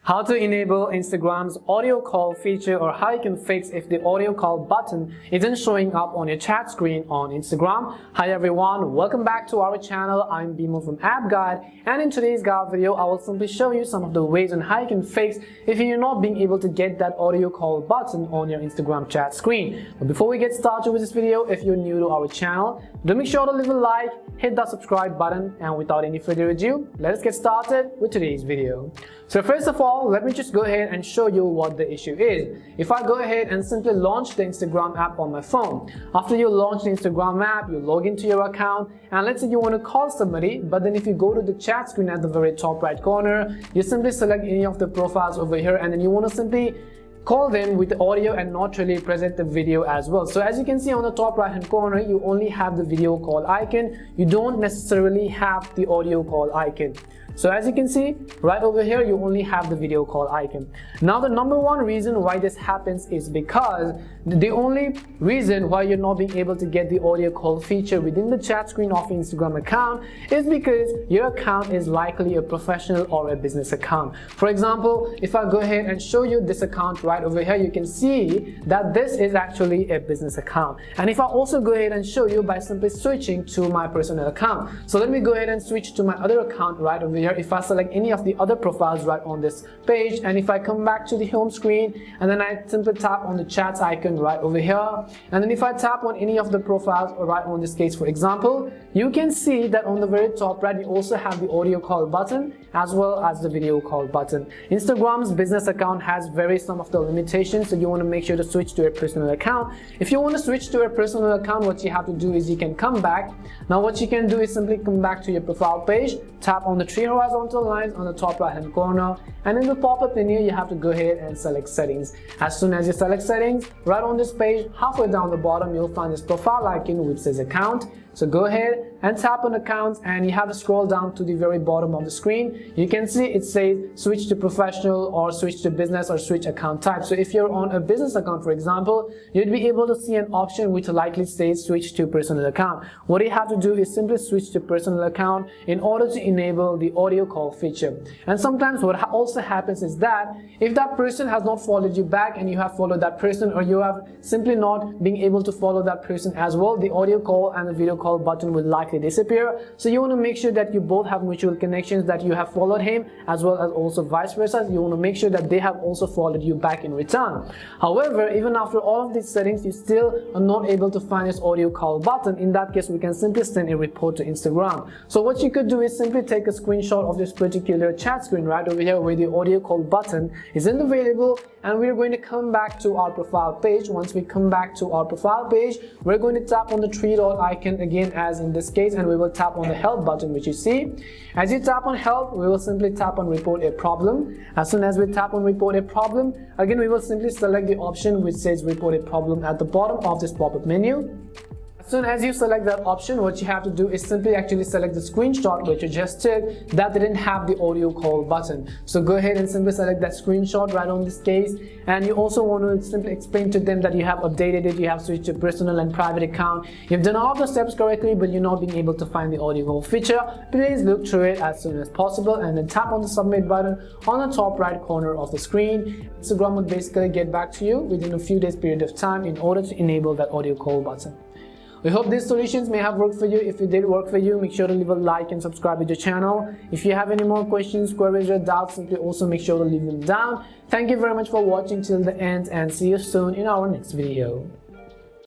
How to enable Instagram's audio call feature, or how you can fix if the audio call button isn't showing up on your chat screen on Instagram. Hi everyone, welcome back to our channel. I'm Bimo from App Guide, and in today's guide video I will simply show you some of the ways on how you can fix if you're not being able to get that audio call button on your Instagram chat screen. But before we get started with this video, if you're new to our channel, do make sure to leave a like, hit that subscribe button, and without any further ado, let us get started with today's video. So first of all, let me just go ahead and show you what the issue is. If I go ahead and simply launch the Instagram app on my phone, after you launch the Instagram app, you log into your account, and let's say you want to call somebody, but then if you go to the chat screen at the very top right corner, you simply select any of the profiles over here, and then you want to simply call them with the audio and not really present the video as well. So as you can see on the top right hand corner, you only have the video call icon. You don't necessarily have the audio call icon. So as you can see right over here, you only have the video call icon. Now the number one reason why this happens is because the only reason why you're not being able to get the audio call feature within the chat screen of your Instagram account is because your account is likely a professional or a business account. For example, if I go ahead and show you this account right over here, you can see that this is actually a business account. And if I also go ahead and show you by simply switching to my personal account, so let me go ahead and switch to my other account right over here. If I select any of the other profiles right on this page, and if I come back to the home screen and then I simply tap on the chats icon right over here, and then if I tap on any of the profiles right on this case, for example, you can see that on the very top right you also have the audio call button as well as the video call button. Instagram's business account has some of the limitations, so you want to make sure to switch to a personal account. If you want to switch to a personal account, what you have to do is you can come back. Now what you can do is simply come back to your profile page, tap on the three horizontal lines on the top right hand corner, and in the pop-up menu you have to go ahead and select settings. As soon as you select settings, right on this page, halfway down the bottom you'll find this profile icon which says account. So go ahead and tap on accounts, and you have to scroll down to the very bottom of the screen. You can see it says switch to professional or switch to business or switch account type. So if you're on a business account, for example, you'd be able to see an option which likely says switch to personal account. What you have to do is simply switch to personal account in order to enable the audio call feature. And sometimes what also happens is that if that person has not followed you back and you have followed that person, or you have simply not been able to follow that person as well, the audio call and the video call button will likely disappear. So you want to make sure that you both have mutual connections, that you have followed him as well as also vice versa. You want to make sure that they have also followed you back in return. However, even after all of these settings, you still are not able to find this audio call button. In that case, we can simply send a report to Instagram. So what you could do is simply take a screenshot of this particular chat screen right over here where the audio call button isn't available, and we're going to come back to our profile page. Once we come back to our profile page, we're going to tap on the three dot icon again as in this case, and we will tap on the help button which you see. As you tap on help, we will simply tap on report a problem. As soon as we tap on report a problem, again we will simply select the option which says report a problem at the bottom of this pop-up menu. As soon as you select that option, what you have to do is simply actually select the screenshot which you just took that didn't have the audio call button. So go ahead and simply select that screenshot right on this case, and you also want to simply explain to them that you have updated it, you have switched to personal and private account, you've done all the steps correctly, but you're not being able to find the audio call feature. Please look through it as soon as possible, and then tap on the submit button on the top right corner of the screen. Instagram will basically get back to you within a few days period of time in order to enable that audio call button. We hope these solutions may have worked for you. If it did work for you, make sure to leave a like and subscribe to the channel. If you have any more questions, queries, or doubts, simply also make sure to leave them down. Thank you very much for watching till the end, and see you soon in our next video.